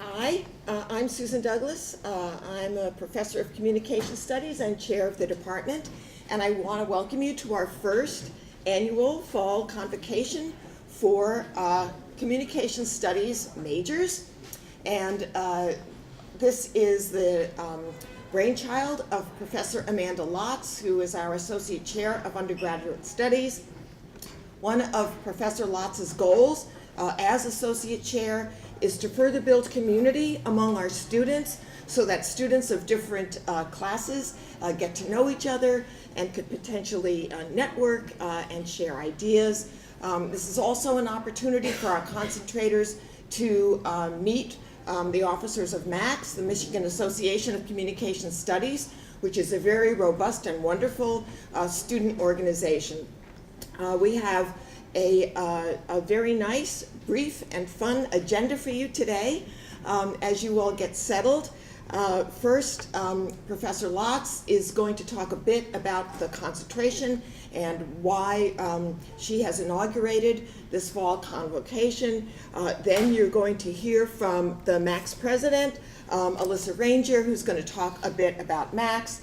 Hi, I'm Susan Douglas. I'm a professor of Communication Studies and chair of the department, and I want to welcome you to our first annual Fall Convocation for Communication Studies majors. And this is the brainchild of Professor Amanda Lotz, who is our Associate Chair of Undergraduate Studies. One of Professor Lotz's goals as Associate Chair is to further build community among our students so that students of different classes get to know each other and could potentially network and share ideas. This is also an opportunity for our concentrators to meet the officers of MACS, the Michigan Association of Communication Studies, which is a very robust and wonderful student organization. We have a very nice, brief, and fun agenda for you today as you all get settled. First, Professor Lotz is going to talk a bit about the concentration and why she has inaugurated this fall convocation. Then you're going to hear from the MACS president, Alissa, who's going to talk a bit about MACS.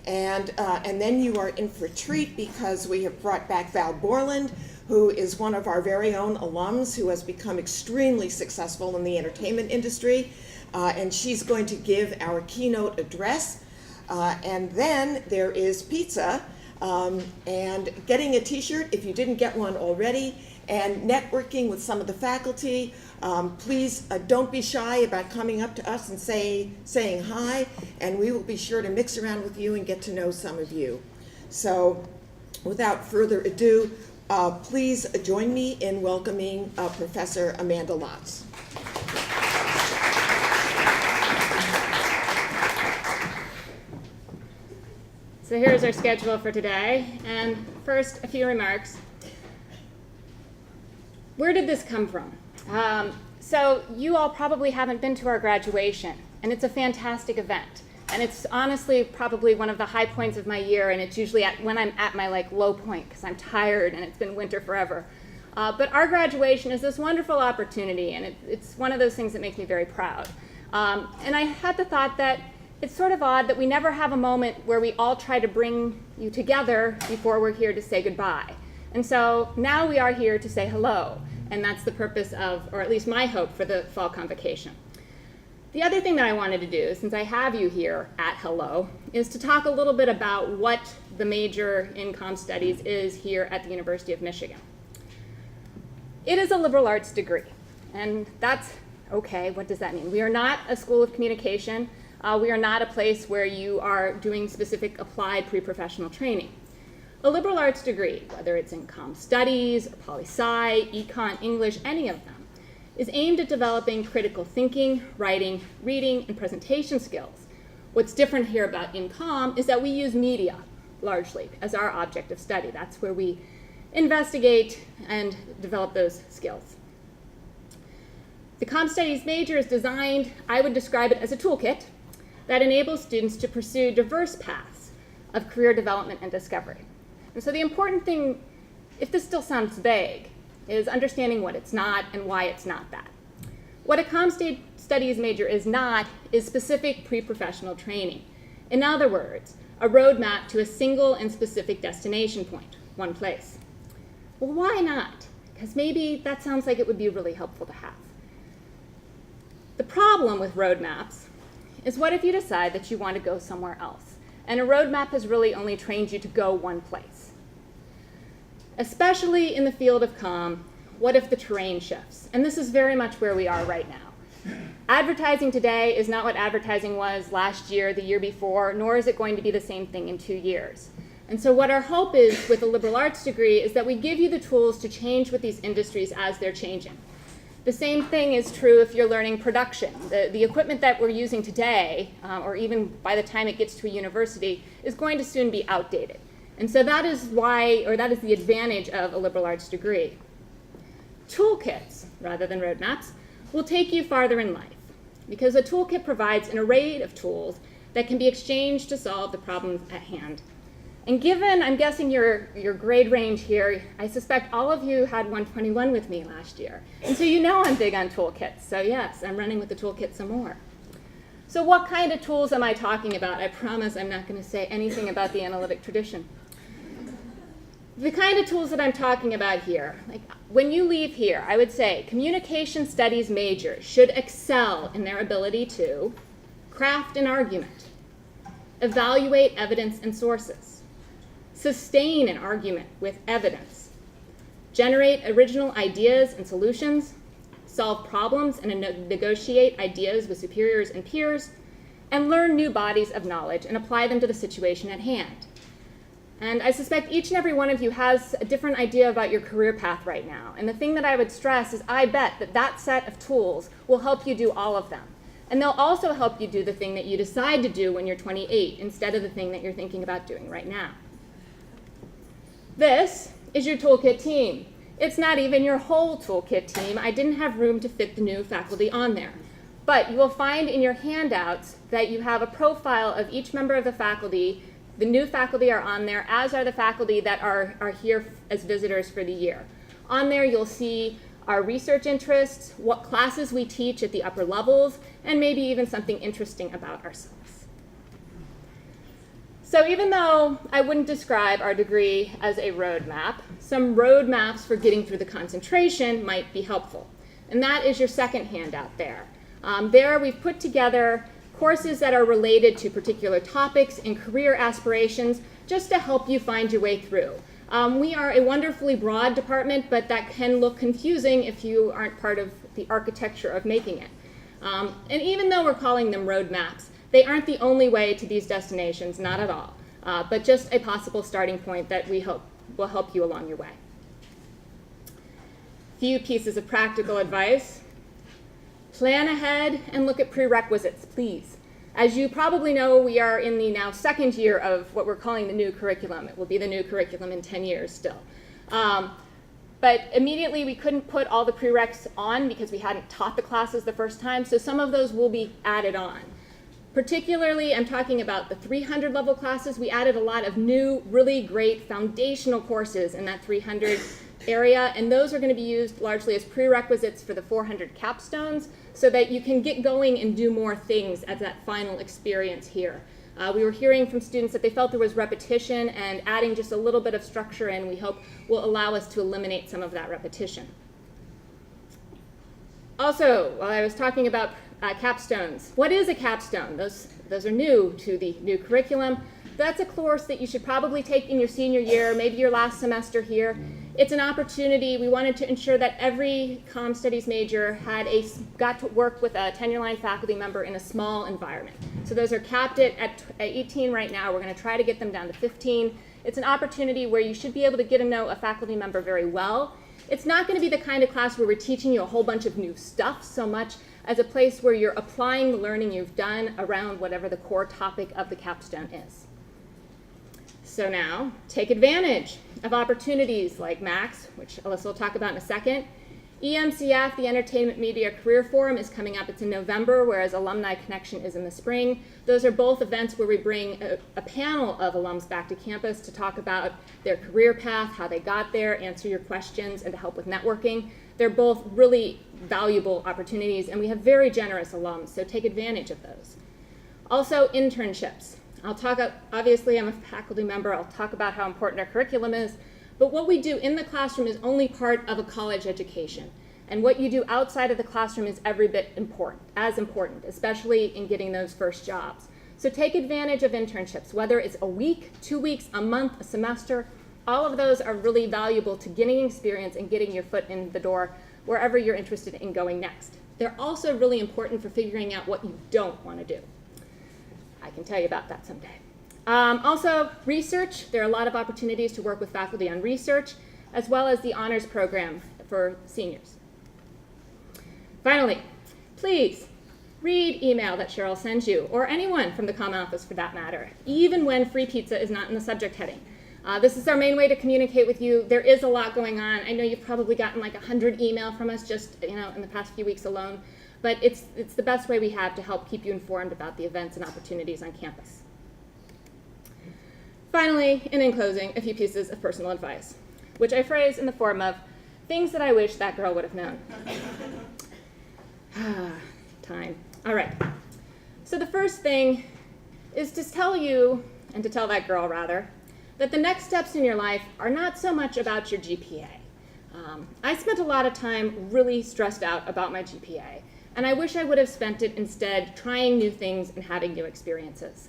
And then you are in for a treat because we have brought back Val Boreland, who is one of our very own alums who has become extremely successful in the entertainment industry. And she's going to give our keynote address. And then there is pizza and getting a t-shirt if you didn't get one already, and networking with some of the faculty. Please don't be shy about coming up to us and saying hi, and we will be sure to mix around with you and get to know some of you. So without further ado, please join me in welcoming Professor Amanda Lotz. So here's our schedule for today, and first a few remarks. Where did this come from? So you all probably haven't been to our graduation, and it's a fantastic event. And it's honestly probably one of the high points of my year, and it's usually when I'm at my low point because I'm tired and it's been winter forever. But our graduation is this wonderful opportunity, and it's one of those things that makes me very proud. And I had the thought that it's sort of odd that we never have a moment where we all try to bring you together before we're here to say goodbye. And so now we are here to say hello, and that's the purpose of, or at least my hope for the fall convocation. The other thing that I wanted to do, since I have you here at Hello, is to talk a little bit about what the major in Comm Studies is here at the University of Michigan. It is a liberal arts degree, and that's okay. What does that mean? We are not a school of communication. We are not a place where you are doing specific applied pre-professional training. A liberal arts degree, whether it's in Comm Studies, poli-sci, econ, English, any of them, is aimed at developing critical thinking, writing, reading, and presentation skills. What's different here about in Comm is that we use media, largely, as our object of study. That's where we investigate and develop those skills. The Comm Studies major is designed, I would describe it as a toolkit that enables students to pursue diverse paths of career development and discovery. And so the important thing, if this still sounds vague, is understanding what it's not and why it's not that. What a Comm Studies major is not is specific pre-professional training. In other words, a roadmap to a single and specific destination point, one place. Well, why not? Because maybe that sounds like it would be really helpful to have. The problem with roadmaps is what if you decide that you want to go somewhere else, and a roadmap has really only trained you to go one place? Especially in the field of comm, what if the terrain shifts? And this is very much where we are right now. Advertising today is not what advertising was last year, the year before, nor is it going to be the same thing in 2 years. And so what our hope is with a liberal arts degree is that we give you the tools to change with these industries as they're changing. The same thing is true if you're learning production. The equipment that we're using today, or even by the time it gets to a university, is going to soon be outdated. And so that is why, or that is the advantage of a liberal arts degree. Toolkits, rather than roadmaps, will take you farther in life, because a toolkit provides an array of tools that can be exchanged to solve the problems at hand. And given, I'm guessing your grade range here, I suspect all of you had 121 with me last year. And so you know I'm big on toolkits. So yes, I'm running with the toolkit some more. So what kind of tools am I talking about? I promise I'm not going to say anything about the analytic tradition. The kind of tools that I'm talking about here, like when you leave here, I would say communication studies majors should excel in their ability to craft an argument, evaluate evidence and sources, sustain an argument with evidence, generate original ideas and solutions, solve problems and negotiate ideas with superiors and peers, and learn new bodies of knowledge and apply them to the situation at hand. And I suspect each and every one of you has a different idea about your career path right now. And the thing that I would stress is I bet that that set of tools will help you do all of them. And they'll also help you do the thing that you decide to do when you're 28 instead of the thing that you're thinking about doing right now. This is your toolkit team. It's not even your whole toolkit team. I didn't have room to fit the new faculty on there. But you will find in your handouts that you have a profile of each member of the faculty. The new faculty are on there, as are the faculty that are here as visitors for the year. On there you'll see our research interests, what classes we teach at the upper levels, and maybe even something interesting about ourselves. So even though I wouldn't describe our degree as a roadmap, some roadmaps for getting through the concentration might be helpful. And that is your second handout there. There we've put together courses that are related to particular topics and career aspirations just to help you find your way through. We are a wonderfully broad department, but that can look confusing if you aren't part of the architecture of making it. And even though we're calling them roadmaps, they aren't the only way to these destinations, not at all, but just a possible starting point that we hope will help you along your way. Few pieces of practical advice. Plan ahead and look at prerequisites, please. As you probably know, we are in the now second year of what we're calling the new curriculum. It will be the new curriculum in 10 years still. But immediately we couldn't put all the prereqs on because we hadn't taught the classes the first time, so some of those will be added on. Particularly, I'm talking about the 300 level classes. We added a lot of new, really great foundational courses in that 300 area, and those are going to be used largely as prerequisites for the 400 capstones so that you can get going and do more things at that final experience here. We were hearing from students that they felt there was repetition, and adding just a little bit of structure in, we hope, will allow us to eliminate some of that repetition. Also, while I was talking about capstones, what is a capstone? Those are new to the new curriculum. That's a course that you should probably take in your senior year, maybe your last semester here. It's an opportunity. We wanted to ensure that every comm studies major got to work with a tenure-line faculty member in a small environment. So those are capped at 18 right now. We're going to try to get them down to 15. It's an opportunity where you should be able to get to know a faculty member very well. It's not going to be the kind of class where we're teaching you a whole bunch of new stuff so much as a place where you're applying the learning you've done around whatever the core topic of the capstone is. So now, take advantage of opportunities like MAX, which Alissa will talk about in a second. EMCF, the Entertainment Media Career Forum, is coming up. It's in November, whereas Alumni Connection is in the spring. Those are both events where we bring a panel of alums back to campus to talk about their career path, how they got there, answer your questions, and to help with networking. They're both really valuable opportunities, and we have very generous alums, so take advantage of those. Also, internships. Obviously I'm a faculty member, I'll talk about how important our curriculum is, but what we do in the classroom is only part of a college education. And what you do outside of the classroom is every bit as important, especially in getting those first jobs. So take advantage of internships, whether it's a week, 2 weeks, a month, a semester. All of those are really valuable to getting experience and getting your foot in the door wherever you're interested in going next. They're also really important for figuring out what you don't want to do. I can tell you about that someday. Also, research. There are a lot of opportunities to work with faculty on research, as well as the honors program for seniors. Finally, please read email that Cheryl sends you, or anyone from the Common Office for that matter, even when free pizza is not in the subject heading. This is our main way to communicate with you. There is a lot going on. I know you've probably gotten like 100 email from us just in the past few weeks alone. But it's the best way we have to help keep you informed about the events and opportunities on campus. Finally, and in closing, a few pieces of personal advice, which I phrase in the form of things that I wish that girl would have known. Time. All right. So the first thing is to tell you, and to tell that girl rather, that the next steps in your life are not so much about your GPA. I spent a lot of time really stressed out about my GPA, and I wish I would have spent it instead trying new things and having new experiences.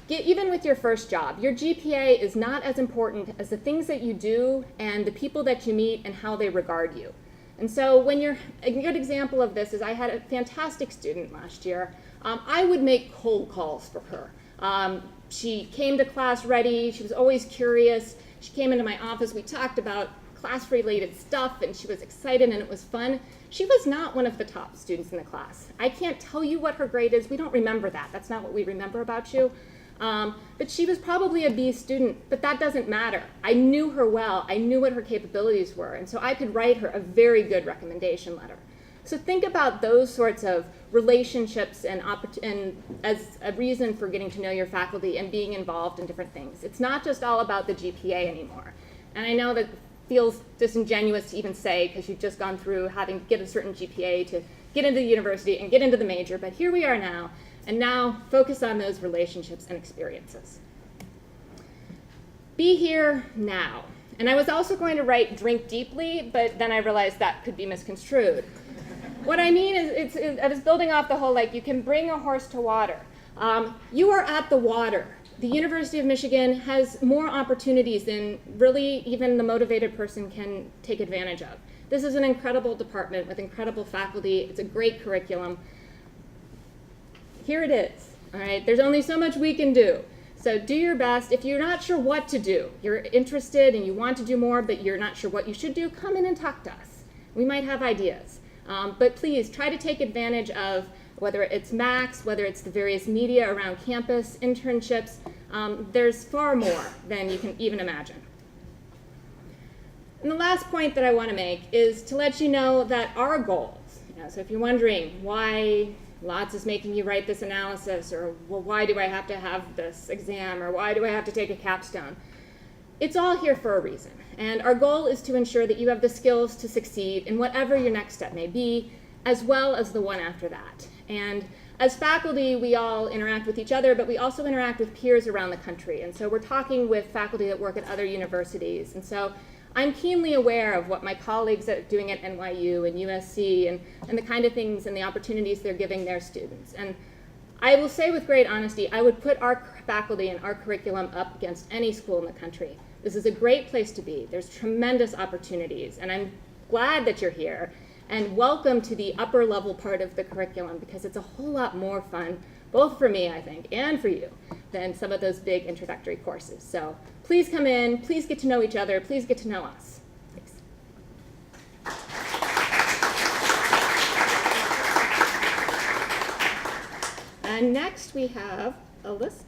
Even with your first job, your GPA is not as important as the things that you do and the people that you meet and how they regard you. And so when you're, a good example of this is I had a fantastic student last year. I would make cold calls for her. She came to class ready. She was always curious. She came into my office. We talked about class-related stuff, and she was excited, and it was fun. She was not one of the top students in the class. I can't tell you what her grade is. We don't remember that. That's not what we remember about you. But she was probably a B student, but that doesn't matter. I knew her well. I knew what her capabilities were, and so I could write her a very good recommendation letter. So think about those sorts of relationships and as a reason for getting to know your faculty and being involved in different things. It's not just all about the GPA anymore. And I know that feels disingenuous to even say because you've just gone through having to get a certain GPA to get into the university and get into the major, but here we are now, and now focus on those relationships and experiences. Be here now. And I was also going to write drink deeply, but then I realized that could be misconstrued. What I mean is, I was building off the whole, like, you can bring a horse to water. You are at the water. The University of Michigan has more opportunities than really even the motivated person can take advantage of. This is an incredible department with incredible faculty. It's a great curriculum. Here it is, all right? There's only so much we can do. So do your best. If you're not sure what to do, you're interested and you want to do more, but you're not sure what you should do, come in and talk to us. We might have ideas. But please try to take advantage of whether it's Max, whether it's the various media around campus, internships. There's far more than you can even imagine. And the last point that I want to make is to let you know that our goals, so if you're wondering why Lotz is making you write this analysis, or well, why do I have to have this exam, or why do I have to take a capstone? It's all here for a reason. And our goal is to ensure that you have the skills to succeed in whatever your next step may be, as well as the one after that. And as faculty, we all interact with each other, but we also interact with peers around the country. And so we're talking with faculty that work at other universities. And so I'm keenly aware of what my colleagues are doing at NYU and USC and the kind of things and the opportunities they're giving their students. And I will say with great honesty, I would put our faculty and our curriculum up against any school in the country. This is a great place to be. There's tremendous opportunities, and I'm glad that you're here. And welcome to the upper level part of the curriculum, because it's a whole lot more fun, both for me, I think, and for you, than some of those big introductory courses. So please come in, please get to know each other, please get to know us. Thanks. And next we have Alissa.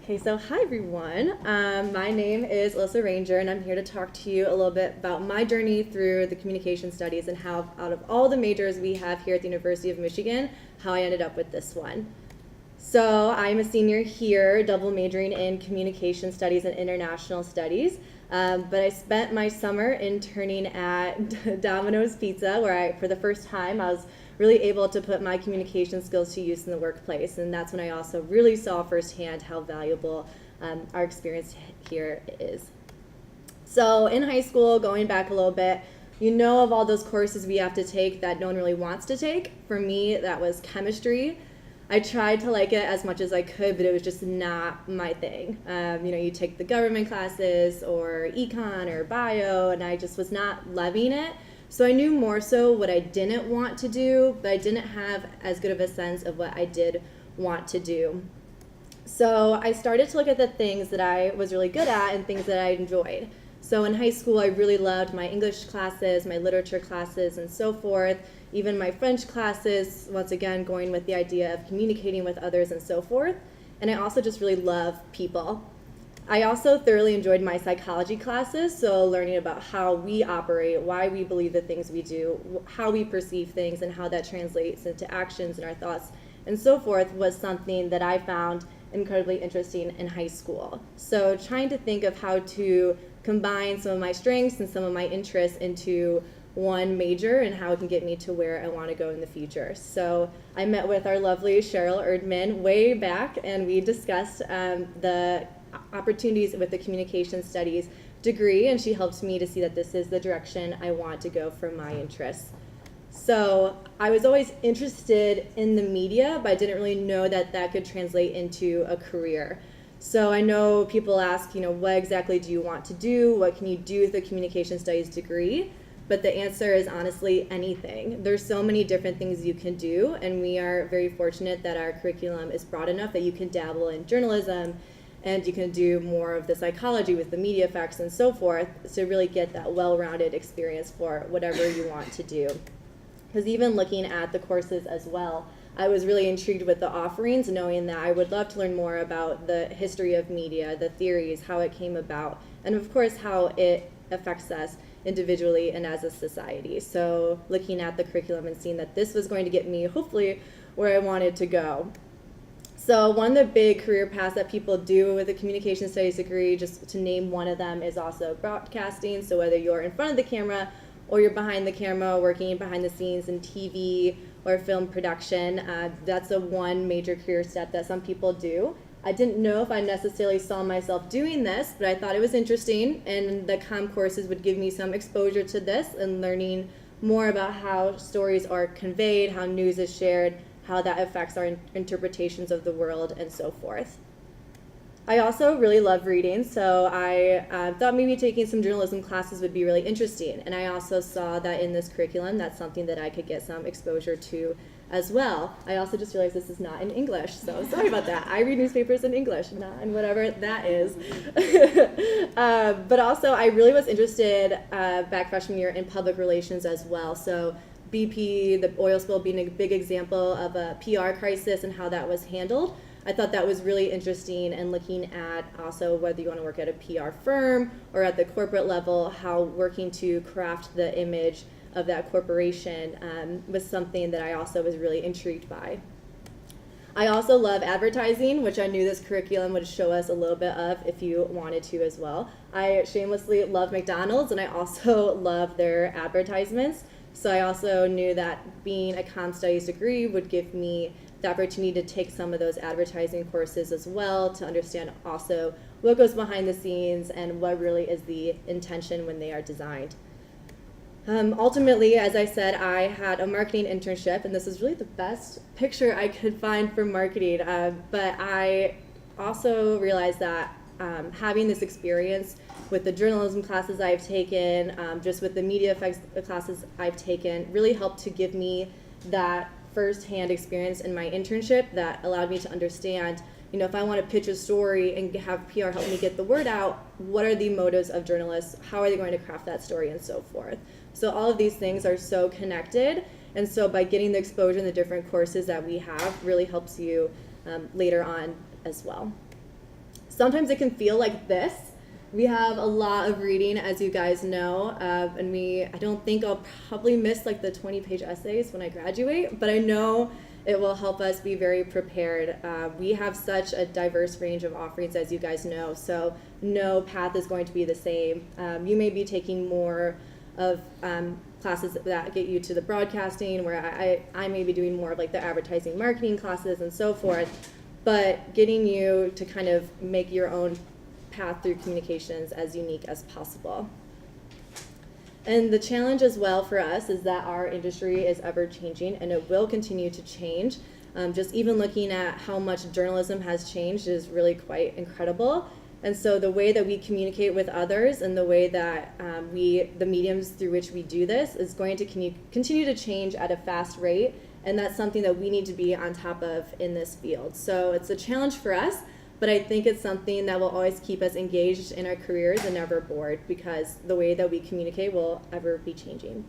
Okay, so hi everyone. My name is Alissa Ranger, and I'm here to talk to you a little bit about my journey through the communication studies and how, out of all the majors we have here at the University of Michigan, how I ended up with this one. So I'm a senior here, double majoring in communication studies and international studies. But I spent my summer interning at Domino's Pizza, where for the first time, I was really able to put my communication skills to use in the workplace. And that's when I also really saw firsthand how valuable our experience here is. So in high school, going back a little bit, you know of all those courses we have to take that no one really wants to take. For me, that was chemistry. I tried to like it as much as I could, but it was just not my thing. You take the government classes or econ or bio, and I just was not loving it. So I knew more so what I didn't want to do, but I didn't have as good of a sense of what I did want to do. So I started to look at the things that I was really good at and things that I enjoyed. So in high school, I really loved my English classes, my literature classes, and so forth. Even my French classes, once again, going with the idea of communicating with others and so forth. And I also just really love people. I also thoroughly enjoyed my psychology classes, so learning about how we operate, why we believe the things we do, how we perceive things, and how that translates into actions and our thoughts and so forth was something that I found incredibly interesting in high school. So trying to think of how to combine some of my strengths and some of my interests into one major and how it can get me to where I want to go in the future. So I met with our lovely Cheryl Erdman way back, and we discussed the opportunities with the Communication Studies degree, and she helped me to see that this is the direction I want to go for my interests. So I was always interested in the media, but I didn't really know that that could translate into a career. So I know people ask, what exactly do you want to do? What can you do with a Communication Studies degree? But the answer is honestly anything. There's so many different things you can do, and we are very fortunate that our curriculum is broad enough that you can dabble in journalism, and you can do more of the psychology with the media effects and so forth to really get that well-rounded experience for whatever you want to do. Because even looking at the courses as well, I was really intrigued with the offerings, knowing that I would love to learn more about the history of media, the theories, how it came about, and of course how it affects us individually and as a society. So looking at the curriculum and seeing that this was going to get me hopefully where I wanted to go. So one of the big career paths that people do with a Communication Studies degree, just to name one of them, is also broadcasting. So whether you're in front of the camera or you're behind the camera working behind the scenes in TV or film production, that's a one major career step that some people do. I didn't know if I necessarily saw myself doing this, but I thought it was interesting, and the comm courses would give me some exposure to this and learning more about how stories are conveyed, how news is shared, how that affects our interpretations of the world, and so forth. I also really love reading, so I thought maybe taking some journalism classes would be really interesting, and I also saw that in this curriculum that's something that I could get some exposure to as well. I also just realized this is not in English, so sorry about that. I read newspapers in English, not in whatever that is. But also I really was interested back freshman year in public relations as well. So BP, the oil spill being a big example of a PR crisis and how that was handled. I thought that was really interesting, and looking at also whether you want to work at a PR firm or at the corporate level, how working to craft the image of that corporation was something that I also was really intrigued by. I also love advertising, which I knew this curriculum would show us a little bit of if you wanted to as well. I shamelessly love McDonald's, and I also love their advertisements. So I also knew that being a comm studies degree would give me the opportunity to take some of those advertising courses as well, to understand also what goes behind the scenes and what really is the intention when they are designed. Ultimately, as I said, I had a marketing internship, and this is really the best picture I could find for marketing, but I also realized that having this experience with the journalism classes I've taken, just with the media effects classes I've taken, really helped to give me that first-hand experience in my internship that allowed me to understand, if I want to pitch a story and have PR help me get the word out, what are the motives of journalists, how are they going to craft that story, and so forth. So all of these things are so connected, and so by getting the exposure in the different courses that we have really helps you later on as well. Sometimes it can feel like this. We have a lot of reading, as you guys know, and I don't think I'll probably miss like the 20-page essays when I graduate, but I know it will help us be very prepared. We have such a diverse range of offerings, as you guys know, so no path is going to be the same. You may be taking more of classes that get you to the broadcasting, where I may be doing more of like the advertising marketing classes and so forth, but getting you to kind of make your own path through communications as unique as possible. And the challenge as well for us is that our industry is ever changing, and it will continue to change. Just even looking at how much journalism has changed is really quite incredible. And so the way that we communicate with others and the way that the mediums through which we do this is going to continue to change at a fast rate, and that's something that we need to be on top of in this field. So it's a challenge for us, but I think it's something that will always keep us engaged in our careers and never bored, because the way that we communicate will ever be changing.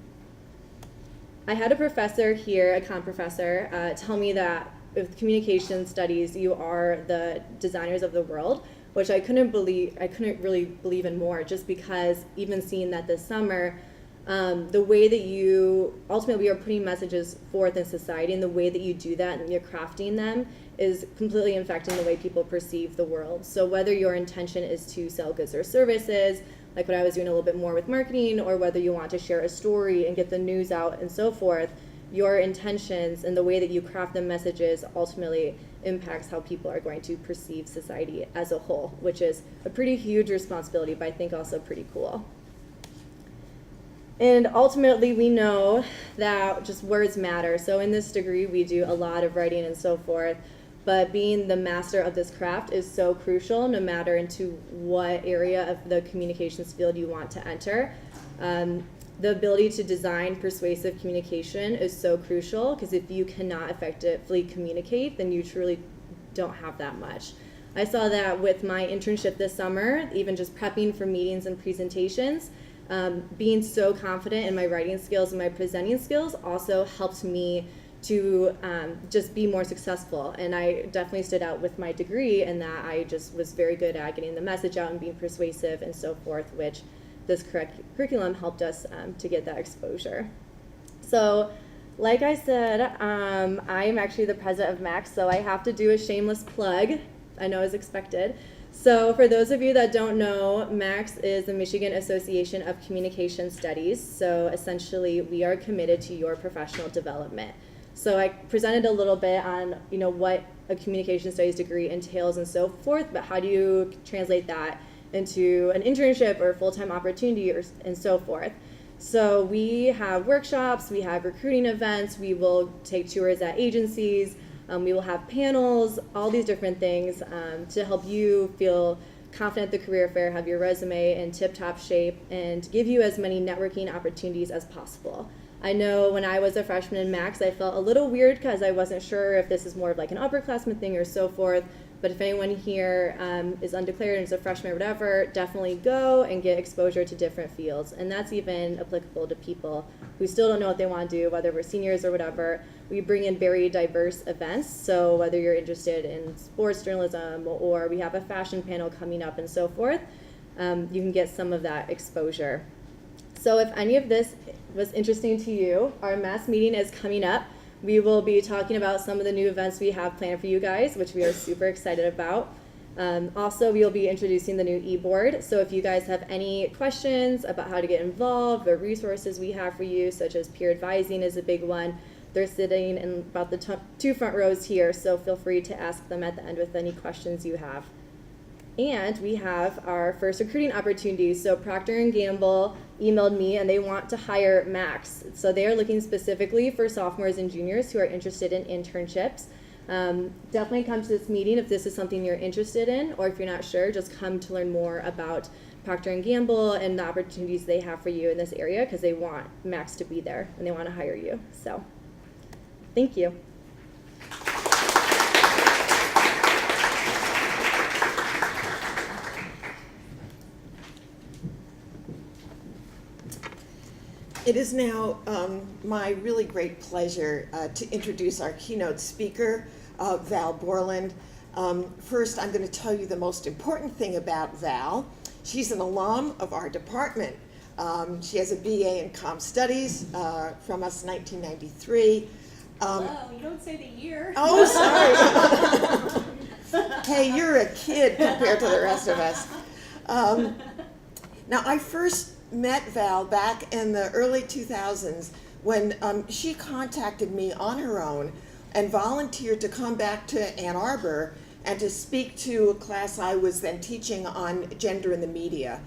I had a professor here, a comm professor, tell me that with communication studies, you are the designers of the world, which I couldn't really believe in more, just because even seeing that this summer, the way that you, ultimately we are putting messages forth in society, and the way that you do that and you're crafting them is completely affecting the way people perceive the world. So whether your intention is to sell goods or services, like what I was doing a little bit more with marketing, or whether you want to share a story and get the news out and so forth, your intentions and the way that you craft the messages ultimately impacts how people are going to perceive society as a whole, which is a pretty huge responsibility, but I think also pretty cool. And ultimately, we know that just words matter. So in this degree, we do a lot of writing and so forth, but being the master of this craft is so crucial, no matter into what area of the communications field you want to enter. The ability to design persuasive communication is so crucial, because if you cannot effectively communicate, then you truly don't have that much. I saw that with my internship this summer, even just prepping for meetings and presentations. Being so confident in my writing skills and my presenting skills also helped me to just be more successful. And I definitely stood out with my degree in that I just was very good at getting the message out and being persuasive and so forth, which this curriculum helped us to get that exposure. So like I said, I am actually the president of MAX, so I have to do a shameless plug. I know as expected. So for those of you that don't know, MAX is the Michigan Association of Communication Studies. So essentially, we are committed to your professional development. So I presented a little bit on, what a communication studies degree entails and so forth, but how do you translate that into an internship or full-time opportunity and so forth. So we have workshops, we have recruiting events, we will take tours at agencies, we will have panels, all these different things to help you feel confident at the career fair, have your resume in tip-top shape, and give you as many networking opportunities as possible. I know when I was a freshman in MAX, I felt a little weird because I wasn't sure if this is more of like an upperclassman thing or so forth. But if anyone here is undeclared and is a freshman or whatever, definitely go and get exposure to different fields. And that's even applicable to people who still don't know what they want to do, whether we're seniors or whatever. We bring in very diverse events. So whether you're interested in sports journalism, or we have a fashion panel coming up and so forth, you can get some of that exposure. So if any of this was interesting to you, our mass meeting is coming up. We will be talking about some of the new events we have planned for you guys, which we are super excited about. Also, we will be introducing the new e-board. So if you guys have any questions about how to get involved, the resources we have for you, such as peer advising is a big one. They're sitting in about the two front rows here, so feel free to ask them at the end with any questions you have. And we have our first recruiting opportunities. So Procter & Gamble emailed me and they want to hire Max. So they are looking specifically for sophomores and juniors who are interested in internships. Definitely come to this meeting if this is something you're interested in, or if you're not sure, just come to learn more about Procter & Gamble and the opportunities they have for you in this area, because they want Max to be there and they want to hire you. So thank you. It is now my really great pleasure to introduce our keynote speaker, Val Boreland. First, I'm going to tell you the most important thing about Val. She's an alum of our department. She has a BA in Comm Studies from us 1993. Hello, you don't say the year. Oh, sorry. Hey, you're a kid compared to the rest of us. Now, I first met Val back in the early 2000s when she contacted me on her own and volunteered to come back to Ann Arbor and to speak to a class I was then teaching on gender in the media.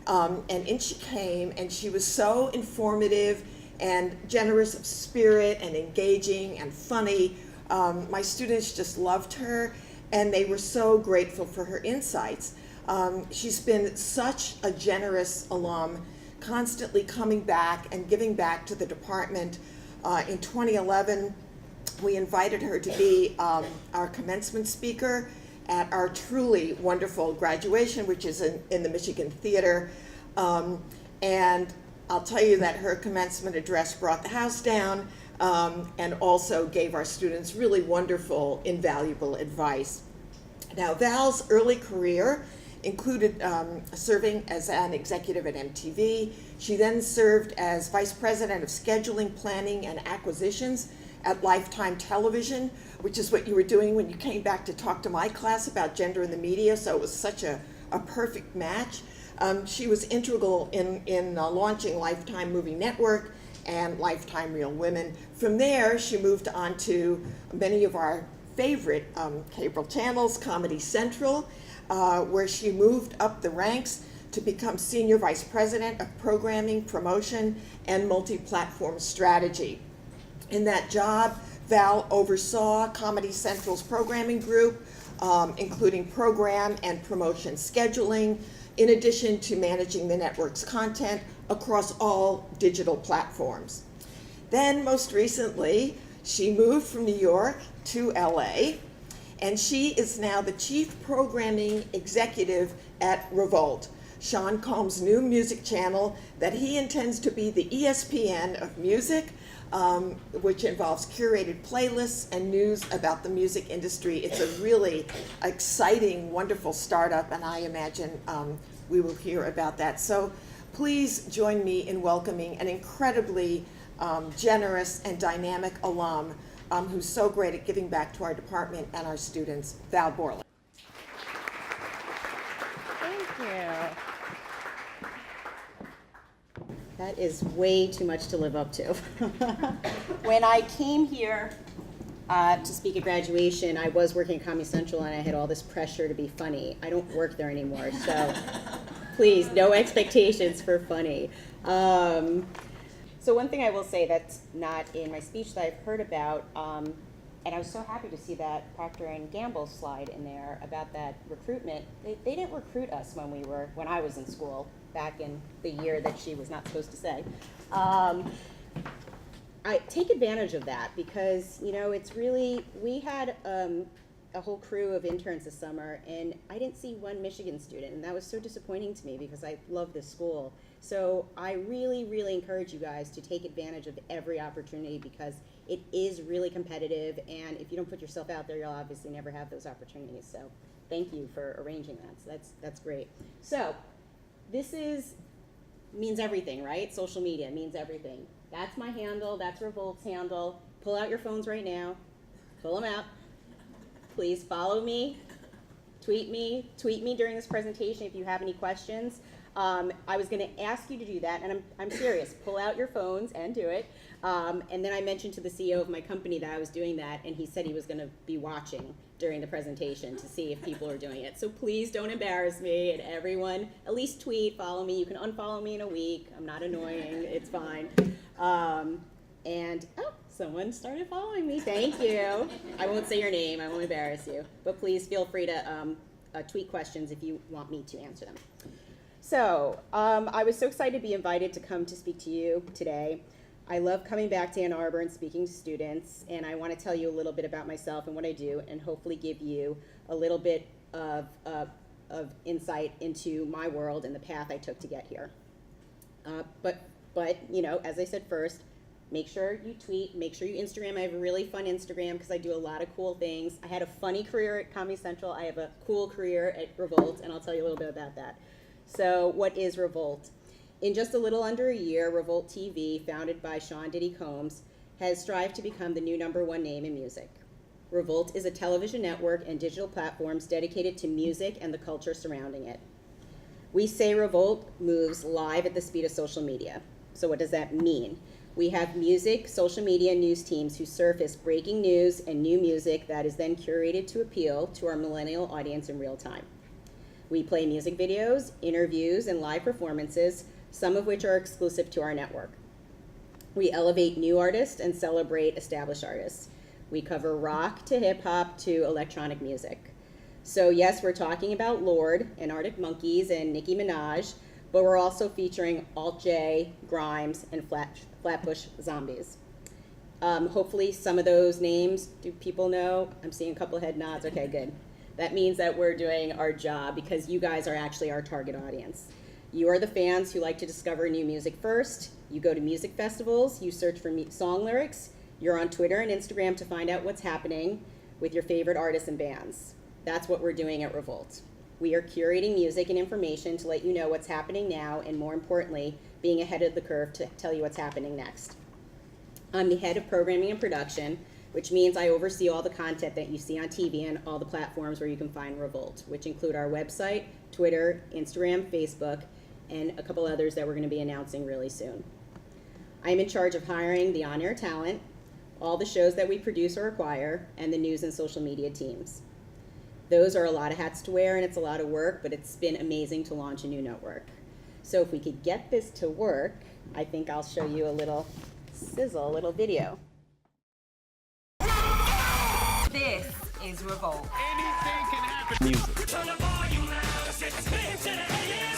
And in she came, and she was so informative and generous of spirit and engaging and funny. My students just loved her, and they were so grateful for her insights. She's been such a generous alum, constantly coming back and giving back to the department. In 2011, we invited her to be our commencement speaker at our truly wonderful graduation, which is in the Michigan Theater. And I'll tell you that her commencement address brought the house down and also gave our students really wonderful, invaluable advice. Now, Val's early career included serving as an executive at MTV. She then served as vice president of scheduling, planning, and acquisitions at Lifetime Television, which is what you were doing when you came back to talk to my class about gender in the media, so it was such a perfect match. She was integral in launching Lifetime Movie Network and Lifetime Real Women. From there, she moved on to many of our favorite cable channels, Comedy Central, where she moved up the ranks to become Senior Vice President of Programming, Promotion, and Multi-Platform Strategy. In that job, Val oversaw Comedy Central's programming group, including program and promotion scheduling, in addition to managing the network's content across all digital platforms. Then, most recently, she moved from New York to LA, and she is now the Chief Programming Executive at REVOLT, Sean Combs' new music channel that he intends to be the ESPN of music, which involves curated playlists and news about the music industry. It's a really exciting, wonderful startup, and I imagine we will hear about that. So please join me in welcoming an incredibly generous and dynamic alum who's so great at giving back to our department and our students, Val Boreland. Thank you. That is way too much to live up to. When I came here to speak at graduation, I was working at Comedy Central and I had all this pressure to be funny. I don't work there anymore, so please, no expectations for funny. So one thing I will say that's not in my speech that I've heard about, and I was so happy to see that Procter & Gamble slide in there about that recruitment. They didn't recruit us when I was in school, back in the year that she was not supposed to say. I take advantage of that because, it's really, we had a whole crew of interns this summer, and I didn't see one Michigan student, and that was so disappointing to me because I love this school. So I really, really encourage you guys to take advantage of every opportunity because it is really competitive, and if you don't put yourself out there, you'll obviously never have those opportunities. So thank you for arranging that. So that's great. So this means everything, right? Social media means everything. That's my handle. That's Revolt's handle. Pull out your phones right now. Pull them out. Please follow me, tweet me during this presentation if you have any questions. I was going to ask you to do that, and I'm serious. Pull out your phones and do it. And then I mentioned to the CEO of my company that I was doing that, and he said he was going to be watching during the presentation to see if people are doing it. So please don't embarrass me, and everyone, at least tweet, follow me. You can unfollow me in a week. I'm not annoying. It's fine. Someone started following me. Thank you. I won't say your name. I won't embarrass you. But please feel free to tweet questions if you want me to answer them. So I was so excited to be invited to come to speak to you today. I love coming back to Ann Arbor and speaking to students, and I want to tell you a little bit about myself and what I do, and hopefully give you a little bit of insight into my world and the path I took to get here. But as I said first, make sure you tweet, make sure you Instagram. I have a really fun Instagram because I do a lot of cool things. I had a funny career at Comedy Central. I have a cool career at Revolt, and I'll tell you a little bit about that. So what is Revolt? In just a little under a year, Revolt TV, founded by Sean Diddy Combs, has strived to become the new #1 name in music. Revolt is a television network and digital platforms dedicated to music and the culture surrounding it. We say Revolt moves live at the speed of social media. So what does that mean? We have music, social media, news teams who surface breaking news and new music that is then curated to appeal to our millennial audience in real time. We play music videos, interviews, and live performances, some of which are exclusive to our network. We elevate new artists and celebrate established artists. We cover rock to hip hop to electronic music. So yes, we're talking about Lorde and Arctic Monkeys and Nicki Minaj, but we're also featuring Alt-J, Grimes, and Flatbush Zombies. Hopefully some of those names, do people know? I'm seeing a couple head nods. Okay, good. That means that we're doing our job because you guys are actually our target audience. You are the fans who like to discover new music first. You go to music festivals, you search for song lyrics, you're on Twitter and Instagram to find out what's happening with your favorite artists and bands. That's what we're doing at Revolt. We are curating music and information to let you know what's happening now, and more importantly, being ahead of the curve to tell you what's happening next. I'm the head of programming and production, which means I oversee all the content that you see on TV and all the platforms where you can find Revolt, which include our website, Twitter, Instagram, Facebook, and a couple others that we're going to be announcing really soon. I'm in charge of hiring the on-air talent, all the shows that we produce or acquire, and the news and social media teams. Those are a lot of hats to wear, and it's a lot of work, but it's been amazing to launch a new network. So if we could get this to work, I think I'll show you a little sizzle, a little video. This is Revolt. Anything can happen. Music.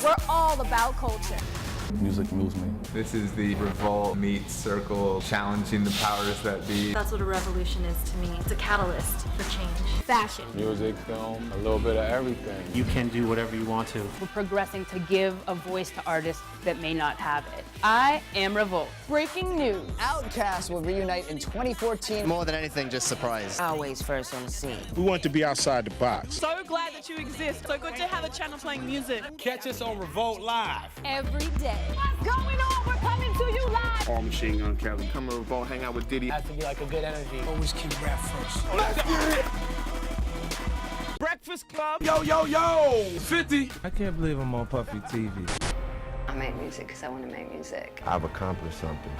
We're all about culture. Music moves me. This is the Revolt meets Circle, challenging the powers that be. That's what a revolution is to me. It's a catalyst for change. Fashion. Music, film, a little bit of everything. You can do whatever you want to. We're progressing to give a voice to artists that may not have it. I am Revolt. Breaking news. Outcast will reunite in 2014. More than anything, just surprised. Always first on the scene. We want to be outside the box. So glad that you exist. So good to have a channel playing music. Catch us on Revolt Live. Every day. What's going on? We're coming to you live. All Machine Gun Kelly. Come to Revolt, hang out with Diddy. Has to be like a good energy. Always keep rap first. Let's get it. Breakfast Club. Yo, yo, yo. 50. I can't believe I'm on Puffy TV. I make music because I want to make music. I've accomplished something.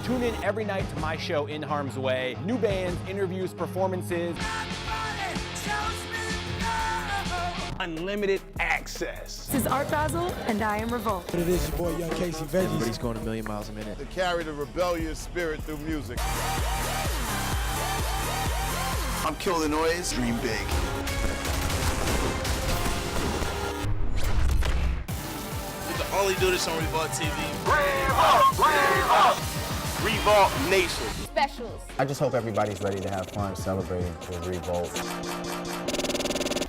Tune in every night to my show, In Harm's Way. New bands, interviews, performances. Unlimited access. This is Art Basel, and I am Revolt. It is your boy, Young Casey Veggies. Everybody's going a million miles a minute. To carry the rebellious spirit through music. I'm Kill the Noise. Dream big. We can only do this on Revolt TV. Revolt Nation. Specials. I just hope everybody's ready to have fun celebrating with Revolt.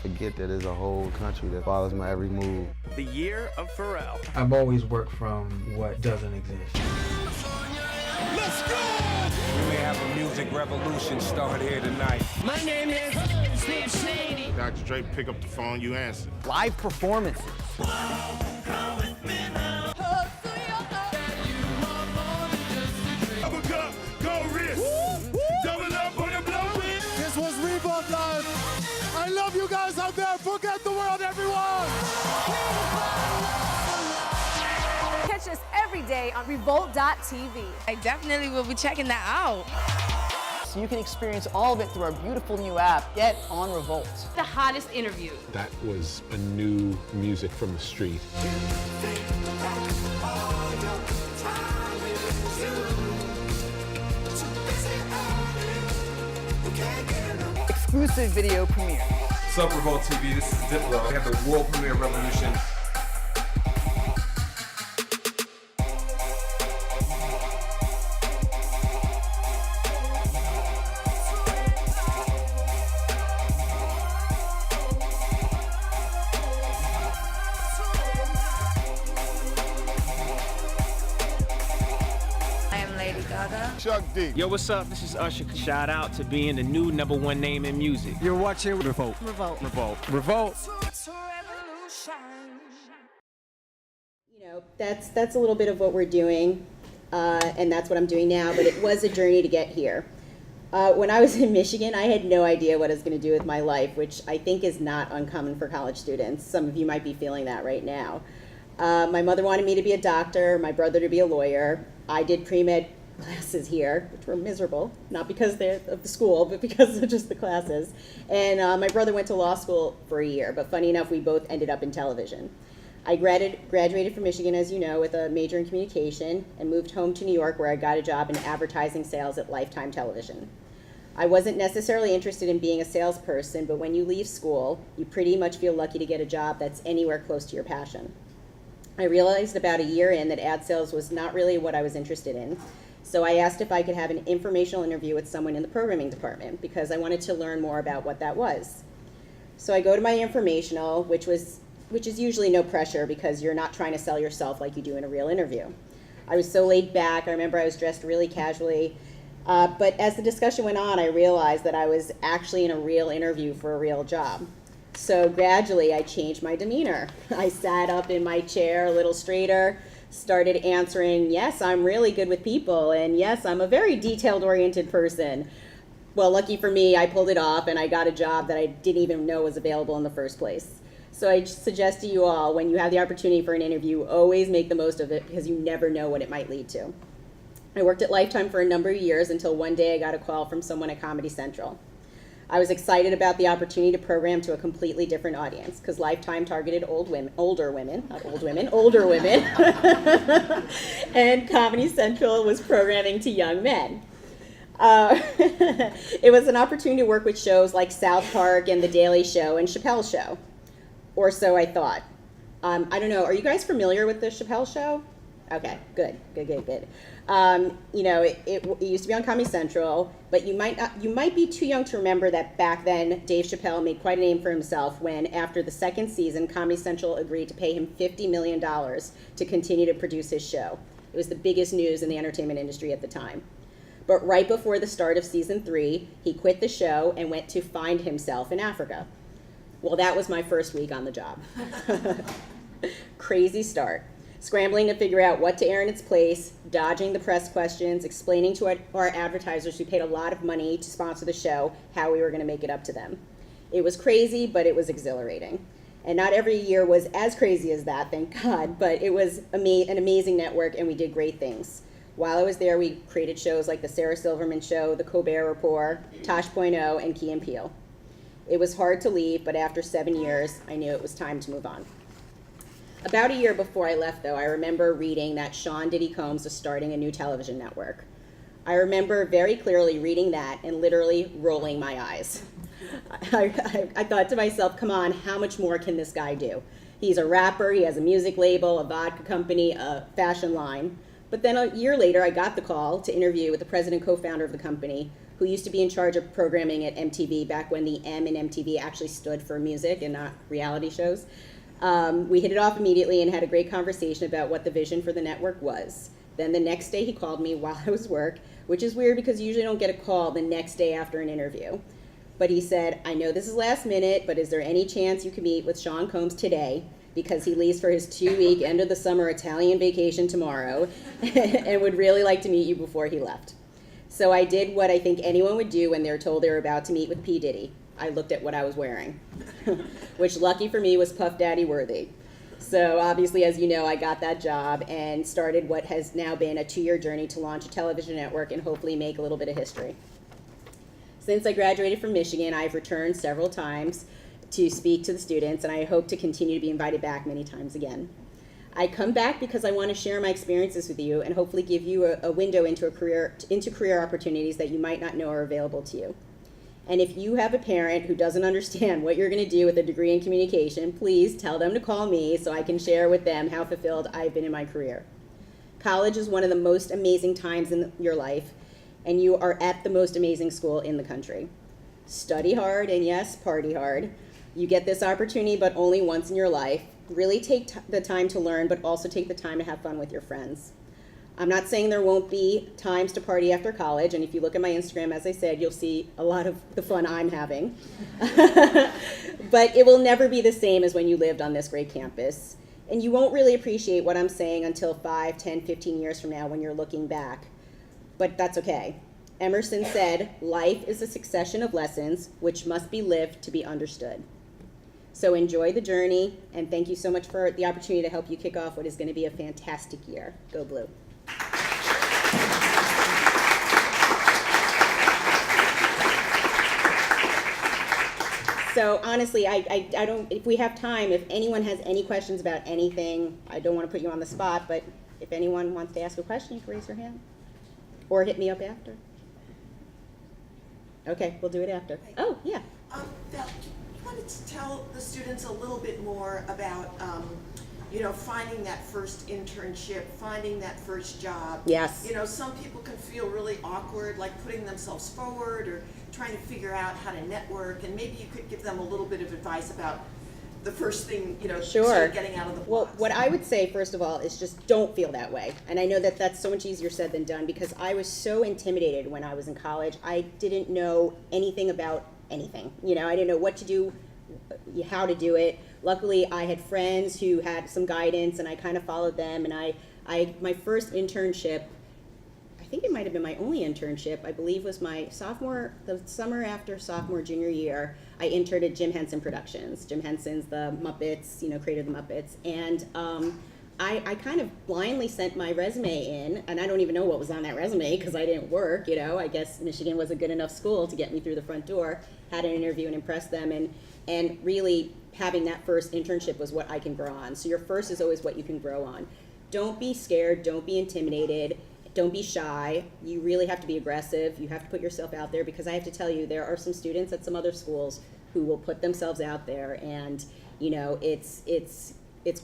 Forget that there's a whole country that follows my every move. The year of Pharrell. I've always worked from what doesn't exist. Let's go! We may have a music revolution start here tonight. My name is Steve Shady. Dr. Dre, pick up the phone, you answer. Live performances. This was Revolt Live. I love you guys out there. Forget the world, everyone. Catch us every day on Revolt.tv. I definitely will be checking that out. So you can experience all of it through our beautiful new app. Get on Revolt. The hottest interview. That was a new music from the street. Exclusive video premiere. What's up, Revolt TV? This is Diplo. We have the world premiere Revolution. I am Lady Gaga. Chuck D. Yo, what's up? This is Usher. Shout out to being the new #1 name in music. You're watching Revolt. Revolt. Revolt. Revolt. You know, that's a little bit of what we're doing, and that's what I'm doing now, but it was a journey to get here. When I was in Michigan, I had no idea what I was going to do with my life, which I think is not uncommon for college students. Some of you might be feeling that right now. My mother wanted me to be a doctor, my brother to be a lawyer. I did pre-med classes here, which were miserable, not because of the school, but because of just the classes. And my brother went to law school for a year, but funny enough, we both ended up in television. I graduated from Michigan, as you know, with a major in communication and moved home to New York, where I got a job in advertising sales at Lifetime Television. I wasn't necessarily interested in being a salesperson, but when you leave school, you pretty much feel lucky to get a job that's anywhere close to your passion. I realized about a year in that ad sales was not really what I was interested in, so I asked if I could have an informational interview with someone in the programming department because I wanted to learn more about what that was. So I go to my informational, which is usually no pressure because you're not trying to sell yourself like you do in a real interview. I was so laid back. I remember I was dressed really casually. But as the discussion went on, I realized that I was actually in a real interview for a real job. So gradually I changed my demeanor. I sat up in my chair a little straighter, started answering, yes, I'm really good with people, and yes, I'm a very detailed-oriented person. Well, lucky for me, I pulled it off and I got a job that I didn't even know was available in the first place. So I suggest to you all, when you have the opportunity for an interview, always make the most of it because you never know what it might lead to. I worked at Lifetime for a number of years until one day I got a call from someone at Comedy Central. I was excited about the opportunity to program to a completely different audience because Lifetime targeted older women, and Comedy Central was programming to young men. It was an opportunity to work with shows like South Park and The Daily Show and Chappelle's Show, or so I thought. I don't know, are you guys familiar with the Chappelle Show? Okay, good. You know, it used to be on Comedy Central, but you might be too young to remember that back then Dave Chappelle made quite a name for himself when, after the second season, Comedy Central agreed to pay him $50 million to continue to produce his show. It was the biggest news in the entertainment industry at the time. But right before the start of season 3, he quit the show and went to find himself in Africa. Well, that was my first week on the job. Crazy start. Scrambling to figure out what to air in its place, dodging the press questions, explaining to our advertisers who paid a lot of money to sponsor the show how we were going to make it up to them. It was crazy, but it was exhilarating. And not every year was as crazy as that, thank God, but it was an amazing network and we did great things. While I was there, we created shows like The Sarah Silverman Show, The Colbert Report, Tosh.0, and Key and Peele. It was hard to leave, but after 7 years, I knew it was time to move on. About a year before I left, though, I remember reading that Sean Diddy Combs was starting a new television network. I remember very clearly reading that and literally rolling my eyes. I thought to myself, come on, how much more can this guy do? He's a rapper, he has a music label, a vodka company, a fashion line. But then a year later, I got the call to interview with the president and co-founder of the company, who used to be in charge of programming at MTV back when the M in MTV actually stood for music and not reality shows. We hit it off immediately and had a great conversation about what the vision for the network was. Then the next day he called me while I was at work, which is weird because you usually don't get a call the next day after an interview. But he said, I know this is last minute, but is there any chance you could meet with Sean Combs today? Because he leaves for his 2-week end of the summer Italian vacation tomorrow and would really like to meet you before he left. So I did what I think anyone would do when they're told they're about to meet with P. Diddy. I looked at what I was wearing, which lucky for me was Puff Daddy worthy. So obviously, as you know, I got that job and started what has now been a 2-year journey to launch a television network and hopefully make a little bit of history. Since I graduated from Michigan, I've returned several times to speak to the students, and I hope to continue to be invited back many times again. I come back because I want to share my experiences with you and hopefully give you a window into career opportunities that you might not know are available to you. And if you have a parent who doesn't understand what you're going to do with a degree in communication, please tell them to call me so I can share with them how fulfilled I've been in my career. College is one of the most amazing times in your life, and you are at the most amazing school in the country. Study hard, and yes, party hard. You get this opportunity, but only once in your life. Really take the time to learn, but also take the time to have fun with your friends. I'm not saying there won't be times to party after college, and if you look at my Instagram, as I said, you'll see a lot of the fun I'm having. But it will never be the same as when you lived on this great campus. And you won't really appreciate what I'm saying until 5, 10, 15 years from now when you're looking back. But that's okay. Emerson said, life is a succession of lessons which must be lived to be understood. So enjoy the journey, and thank you so much for the opportunity to help you kick off what is going to be a fantastic year. Go Blue. So honestly, I don't, if we have time, if anyone has any questions about anything, I don't want to put you on the spot, but if anyone wants to ask a question, you can raise your hand. Or hit me up after. Okay, we'll do it after. Oh, yeah. Val, you wanted to tell the students a little bit more about, you know, finding that first internship, finding that first job. Yes. You know, some people can feel really awkward, like putting themselves forward or trying to figure out how to network, and maybe you could give them a little bit of advice about the first thing, you know, sort of getting out of the blocks. Well, what I would say, first of all, is just don't feel that way. And I know that that's so much easier said than done, because I was so intimidated when I was in college. I didn't know anything about anything. You know, I didn't know what to do how to do it. Luckily, I had friends who had some guidance, and I kind of followed them. And my first internship, I think it might have been my only internship, I believe was the summer after sophomore, junior year. I interned at Jim Henson Productions. Jim Henson's the Muppets, created the Muppets. And I kind of blindly sent my resume in, and I don't even know what was on that resume because I didn't work, I guess Michigan was a good enough school to get me through the front door, had an interview and impressed them, and really having that first internship was what I can grow on. So your first is always what you can grow on. Don't be scared, don't be intimidated, don't be shy. You really have to be aggressive. You have to put yourself out there, because I have to tell you, there are some students at some other schools who will put themselves out there, and it's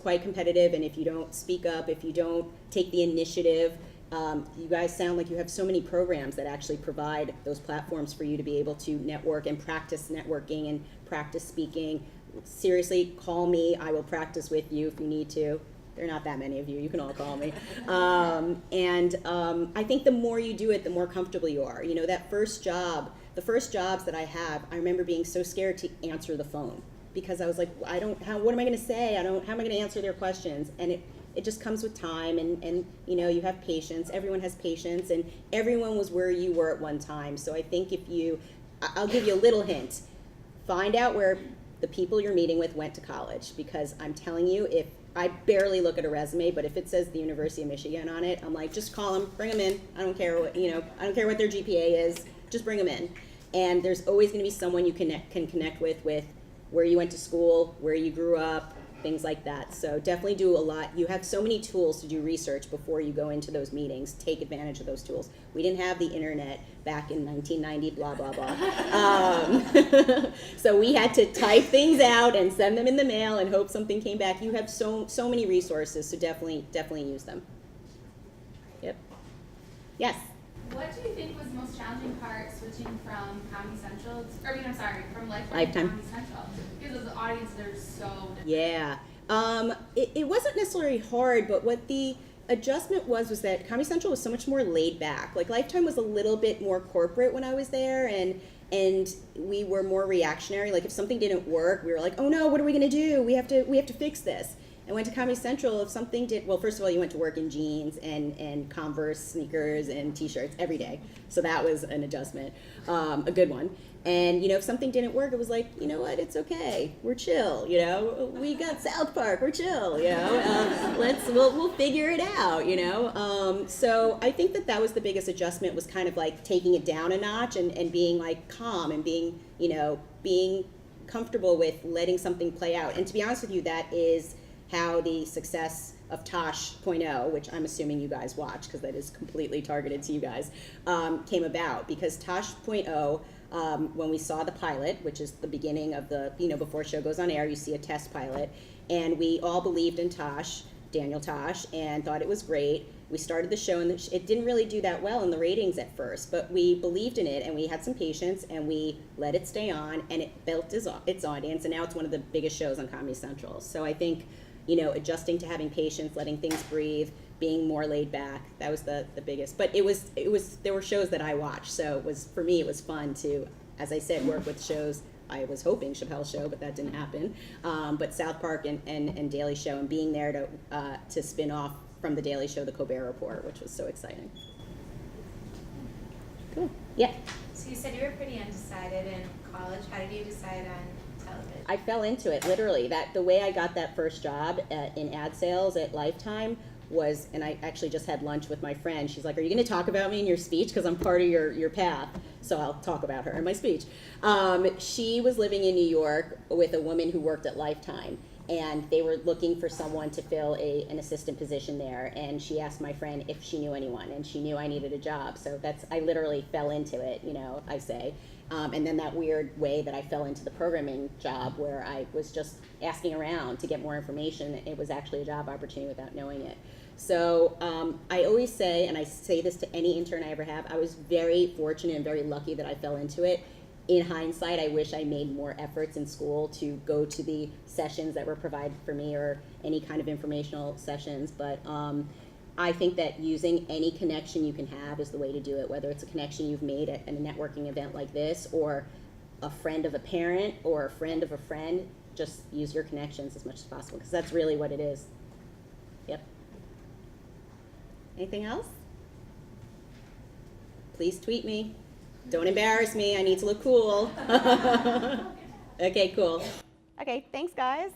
quite competitive, and if you don't speak up, if you don't take the initiative, you guys sound like you have so many programs that actually provide those platforms for you to be able to network and practice networking and practice speaking. Seriously, call me. I will practice with you if you need to. There are not that many of you. You can all call me. I think the more you do it, the more comfortable you are. That first job, the first jobs that I remember being so scared to answer the phone, because I was like, what am I going to say? How am I going to answer their questions? And it just comes with time, and you have patience. Everyone has patience, and everyone was where you were at one time. So I think I'll give you a little hint. Find out where the people you're meeting with went to college, because I'm telling you, if I barely look at a resume, but if it says the University of Michigan on it, I'm like, just call them, bring them in. I don't care what, I don't care what their GPA is, just bring them in. And there's always going to be someone you can connect with where you went to school, where you grew up, things like that. So definitely do a lot. You have so many tools to do research before you go into those meetings. Take advantage of those tools. We didn't have the internet back in 1990, blah, blah, blah. So we had to type things out and send them in the mail and hope something came back. You have so many resources, so definitely use them. Yep. Yes? What do you think was the most challenging part switching from Comedy Central, from Lifetime to Comedy Central? Because the audience, they're so different. Yeah. It wasn't necessarily hard, but what the adjustment was that Comedy Central was so much more laid back. Like Lifetime was a little bit more corporate when I was there, and we were more reactionary. Like if something didn't work, we were like, oh no, what are we gonna do? We have to fix this. And went to Comedy Central, if something first of all, you went to work in jeans and Converse sneakers and t-shirts every day. So that was an adjustment, a good one. And, if something didn't work, it was like, you know what, it's okay. We're chill, we got South Park, we're chill, we'll figure it out, So I think that was the biggest adjustment, was kind of like taking it down a notch and being like calm and being comfortable with letting something play out. And to be honest with you, that is how the success of Tosh.0, which I'm assuming you guys watch because that is completely targeted to you guys, came about. Because Tosh.0, when we saw the pilot, which is the beginning of the, before a show goes on air, you see a test pilot, and we all believed in Tosh, Daniel Tosh, and thought it was great. We started the show, and it didn't really do that well in the ratings at first, but we believed in it, and we had some patience, and we let it stay on, and it built its audience, and now it's one of the biggest shows on Comedy Central. So I think, adjusting to having patience, letting things breathe, being more laid back, that was the biggest. But there were shows that I watched, so for me it was fun to, as I said, work with shows. I was hoping Chappelle's Show, but that didn't happen. But South Park and Daily Show, and being there to spin off from the Daily Show, the Colbert Report, which was so exciting. Cool. Yeah. So you said you were pretty undecided in college. How did you decide on television? I fell into it, literally. The way I got that first job in ad sales at Lifetime was, and I actually just had lunch with my friend. She's like, are you going to talk about me in your speech? Because I'm part of your path. So I'll talk about her in my speech. She was living in New York with a woman who worked at Lifetime, and they were looking for someone to fill an assistant position there. And she asked my friend if she knew anyone, and she knew I needed a job. So I literally fell into it, I say. And then that weird way that I fell into the programming job, where I was just asking around to get more information. It was actually a job opportunity without knowing it. So I always say, and I say this to any intern I ever have, I was very fortunate and very lucky that I fell into it. In hindsight, I wish I made more efforts in school to go to the sessions that were provided for me, or any kind of informational sessions. But I think that using any connection you can have is the way to do it, whether it's a connection you've made at a networking event like this, or a friend of a parent, or a friend of a friend. just use your connections as much as possible, because that's really what it is. Yep. Anything else? Please tweet me. Don't embarrass me. I need to look cool. Okay, cool. Okay, thanks, guys.